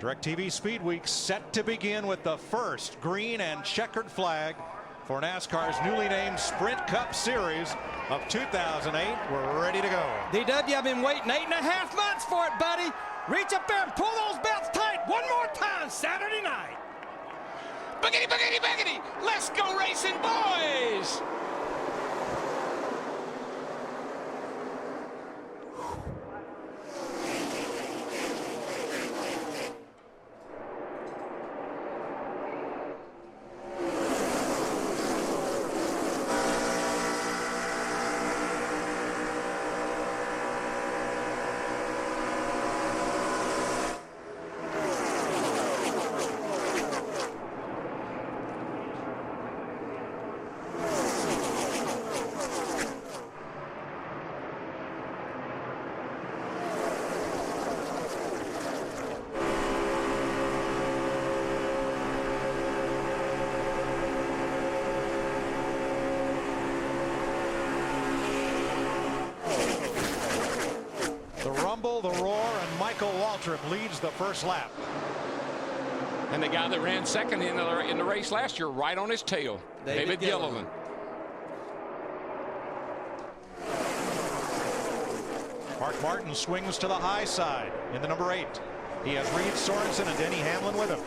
DirecTV Speed Week set to begin with the first green and checkered flag for NASCAR's newly named Sprint Cup Series of 2008. We're ready to go. DW, I've been waiting 8.5 months for it, buddy. Reach up there and pull those belts tight one more time Saturday night. Boogity, boogity, boogity. Let's go racing, boys. The roar, and Michael Waltrip leads the first lap. And the guy that ran second in the race last year, right on his tail, David Gilliland. Mark Martin swings to the high side in the number 8. He has Reed Sorensen and Denny Hamlin with him.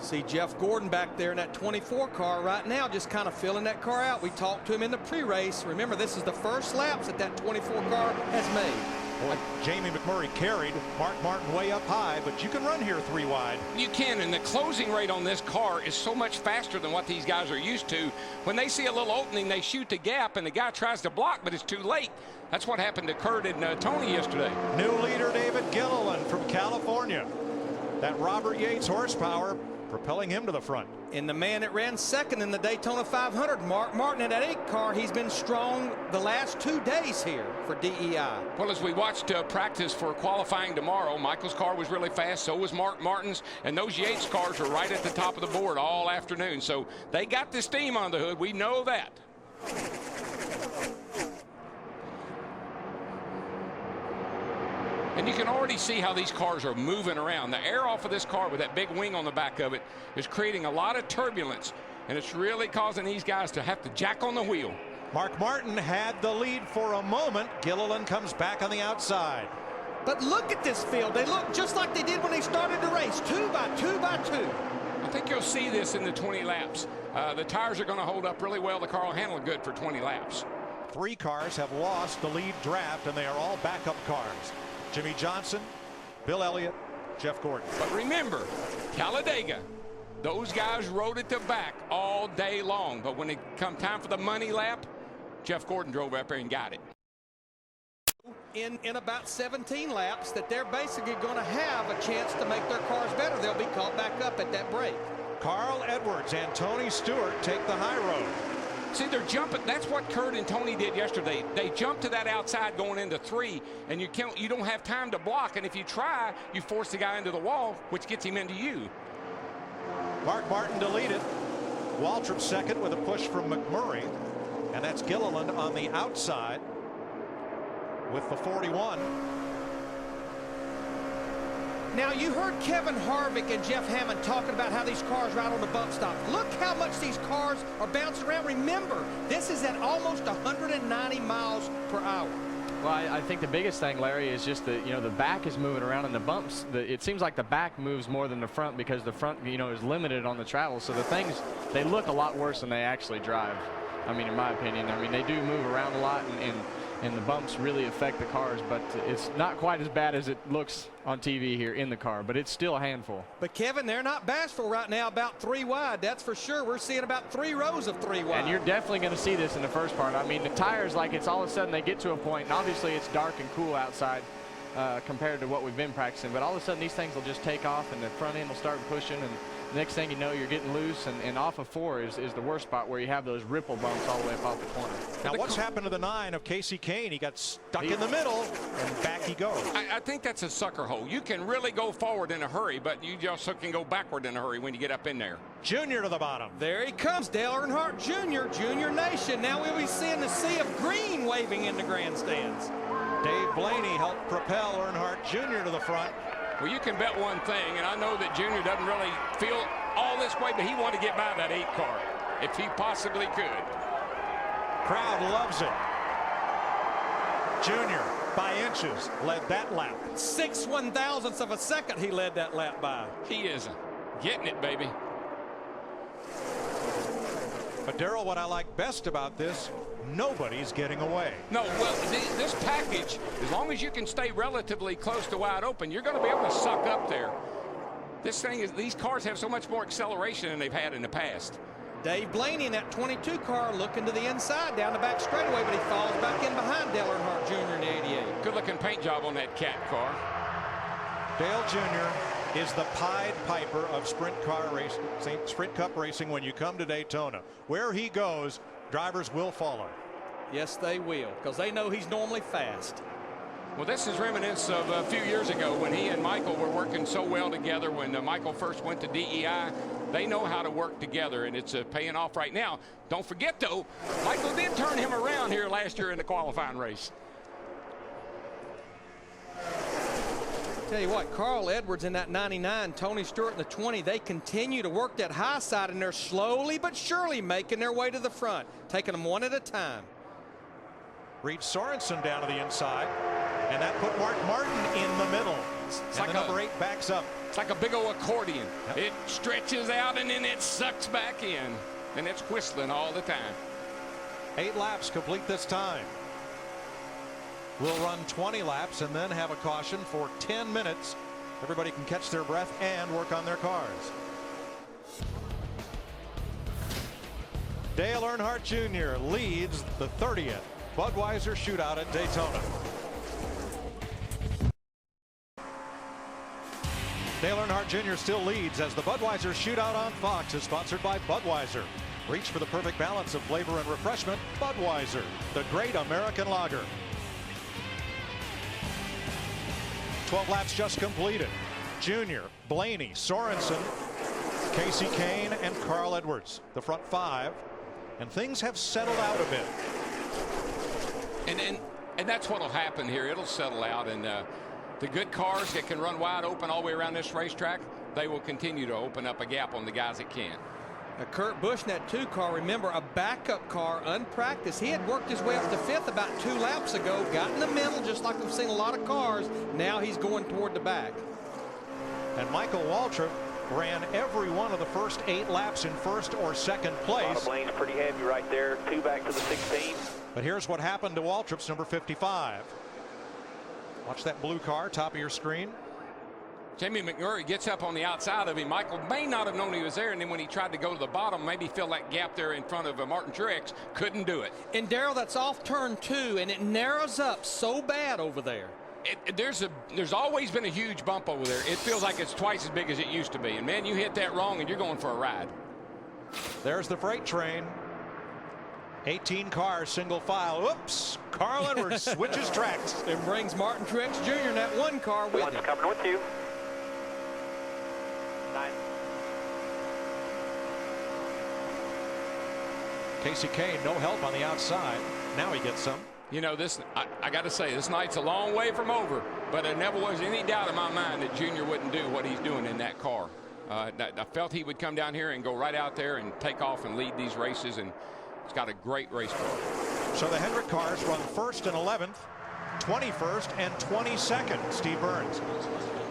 See Jeff Gordon back there in that 24 car right now, just kind of filling that car out. We talked to him in the pre-race. Remember, this is the first laps that 24 car has made. Boy, Jamie McMurray carried Mark Martin way up high, but you can run here 3 wide. You can, and the closing rate on this car is so much faster than what these guys are used to. When they see a little opening, they shoot the gap, and the guy tries to block, but it's too late. That's what happened to Kurt and Tony yesterday. New leader David Gilliland from California. That Robert Yates horsepower propelling him to the front. And the man that ran second in the Daytona 500, Mark Martin, in that 8 car, he's been strong the last 2 days here for DEI. Well, as we watched practice for qualifying tomorrow, Michael's car was really fast, so was Mark Martin's, and those Yates cars were right at the top of the board all afternoon. So they got the steam on the hood. We know that. And you can already see how these cars are moving around. The air off of this car with that big wing on the back of it is creating a lot of turbulence, and it's really causing these guys to have to jack on the wheel. Mark Martin had the lead for a moment. Gilliland comes back on the outside. But look at this field. They look just like they did when they started the race, 2 by 2 by 2. I think you'll see this in the 20 laps. The tires are going to hold up really well. The car will handle it good for 20 laps. 3 cars have lost the lead draft, and they are all backup cars. Jimmy Johnson, Bill Elliott, Jeff Gordon. But remember, Talladega, those guys rode it to back all day long. But when it come time for the money lap, Jeff Gordon drove up there and got it. In about 17 laps that they're basically going to have a chance to make their cars better. They'll be caught back up at that break. Carl Edwards and Tony Stewart take the high road. See, they're jumping. That's what Kurt and Tony did yesterday. They jumped to that outside going into 3, and you don't have time to block. And if you try, you force the guy into the wall, which gets him into you. Mark Martin deleted. Waltrip second with a push from McMurray, and that's Gilliland on the outside with the 41. Now, you heard Kevin Harvick and Jeff Hammond talking about how these cars ride on the bump stop. Look how much these cars are bouncing around. Remember, this is at almost 190 miles per hour. Well, I think the biggest thing, Larry, is just that, the back is moving around in the bumps. It seems like the back moves more than the front because the front, is limited on the travel. So the things, they look a lot worse than they actually drive. I mean, in my opinion, they do move around a lot, and the bumps really affect the cars, but it's not quite as bad as it looks on TV here in the car, but it's still a handful. But Kevin, they're not bashful right now about 3 wide. That's for sure. We're seeing about 3 rows of 3 wide. And you're definitely going to see this in the first part. I mean, the tires, like, it's all of a sudden they get to a point, and obviously it's dark and cool outside compared to what we've been practicing, but all of a sudden these things will just take off and the front end will start pushing, and Next thing you know, you're getting loose, and off of 4 is the worst spot where you have those ripple bumps all the way up off the corner. Now, what's happened to the 9 of Casey Kane? He got stuck in the middle, and back he goes. I think that's a sucker hole. You can really go forward in a hurry, but you also can go backward in a hurry when you get up in there. Junior to the bottom. There he comes, Dale Earnhardt Jr., Junior Nation. Now we'll be seeing the sea of green waving in the grandstands. Dave Blaney helped propel Earnhardt Jr. to the front. Well, you can bet one thing, and I know that Junior doesn't really feel all this way, but he wanted to get by that 8 car if he possibly could. Crowd loves it. Junior, by inches, led that lap. 6/1000ths of a second he led that lap by. He is getting it, baby. But Darrell, what I like best about this, nobody's getting away. No, well, this package, as long as you can stay relatively close to wide open, you're going to be able to suck up there. This thing is, these cars have so much more acceleration than they've had in the past. Dave Blaney in that 22 car looking to the inside down the back straightaway, but he falls back in behind Dale Earnhardt Jr. in the 88. Good looking paint job on that cat car. Dale Jr. is the Pied Piper of sprint cup racing when you come to Daytona. Where he goes, drivers will follow. Yes, they will, because they know he's normally fast. Well, this is reminiscent of a few years ago when he and Michael were working so well together when Michael first went to DEI. They know how to work together, and it's paying off right now. Don't forget, though, Michael did turn him around here last year in the qualifying race. Tell you what, Carl Edwards in that 99, Tony Stewart in the 20, they continue to work that high side, and they're slowly but surely making their way to the front, taking them one at a time. Reed Sorensen down to the inside, and that put Mark Martin in the middle. It's and like the number 8 backs up. It's like a big old accordion. Yep. It stretches out and then it sucks back in, and it's whistling all the time. 8 laps complete this time. We'll run 20 laps and then have a caution for 10 minutes. Everybody can catch their breath and work on their cars. Dale Earnhardt Jr. leads the 30th Budweiser Shootout at Daytona. Dale Earnhardt Jr. still leads as the Budweiser Shootout on Fox is sponsored by Budweiser. Reach for the perfect balance of flavor and refreshment. Budweiser, the great American lager. 12 laps just completed. Junior, Blaney, Sorensen, Casey Kane, and Carl Edwards, the front 5. And things have settled out a bit. And that's what will happen here. It'll settle out, and the good cars that can run wide open all the way around this racetrack, they will continue to open up a gap on the guys that can't. Now, Kurt Busch in that 2 car, remember, a backup car, unpracticed. He had worked his way up to 5th about 2 laps ago, got in the middle, just like we've seen a lot of cars. Now he's going toward the back. And Michael Waltrip ran every one of the first 8 laps in 1st or 2nd place. Lane's pretty heavy right there. 2 back to the 16. But here's what happened to Waltrip's number 55. Watch that blue car, top of your screen. Jamie McMurray gets up on the outside of him. Michael may not have known he was there, and then when he tried to go to the bottom, maybe fill that gap there in front of Martin Truex, couldn't do it. And Darrell, that's off turn 2, and it narrows up so bad over there. There's always been a huge bump over there. It feels like it's twice as big as it used to be. And man, you hit that wrong and you're going for a ride. There's the freight train. 18 cars, single file. Oops, Carl Edwards switches tracks. And brings Martin Truex Jr. in that 1 car with him. One's coming with you. 9. Casey Kane, no help on the outside. Now he gets some. You know, this, I got to say, this night's a long way from over, but there never was any doubt in my mind that Junior wouldn't do what he's doing in that car. I felt he would come down here and go right out there and take off and lead these races, and he's got a great race car. So the Hendrick cars run 1st and 11th, 21st and 22nd. Steve Burns.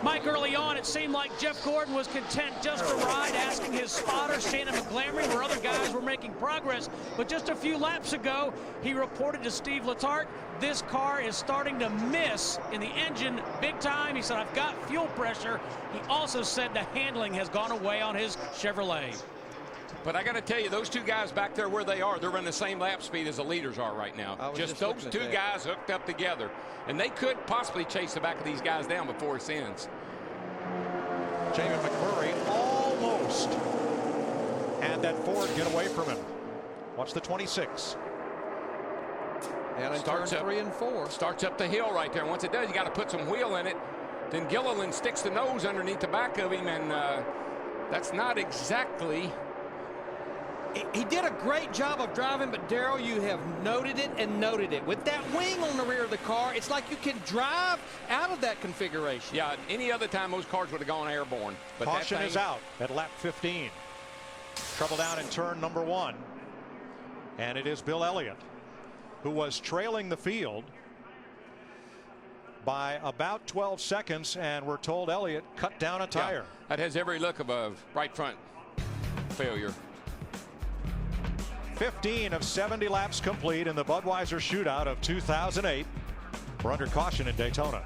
Mike, early on, it seemed like Jeff Gordon was content just to ride, asking his spotter, Shannon McGlamory, where other guys were making progress. But just a few laps ago, he reported to Steve Letarte, this car is starting to miss in the engine big time. He said, I've got fuel pressure. He also said the handling has gone away on his Chevrolet. But I got to tell you, those 2 guys back there where they are, they're running the same lap speed as the leaders are right now. Just those 2 guys hooked up together. And they could possibly chase the back of these guys down before it ends. Jamie McMurray almost coast. And that Ford get away from him. Watch the 26. And in Starts turn up 3 and 4. Starts up the hill right there. Once it does, you got to put some wheel in it. Then Gilliland sticks the nose underneath the back of him, and that's not exactly. He did a great job of driving, but Darrell, you have noted it and noted it. With that wing on the rear of the car, it's like you can drive out of that configuration. Yeah, any other time those cars would have gone airborne. But Caution that thing, is out at lap 15. Trouble down in turn number 1. And it is Bill Elliott, who was trailing the field by about 12 seconds, and we're told Elliott cut down a tire. Yeah, that has every look of a right front failure. 15 of 70 laps complete in the Budweiser Shootout of 2008. We're under caution in Daytona.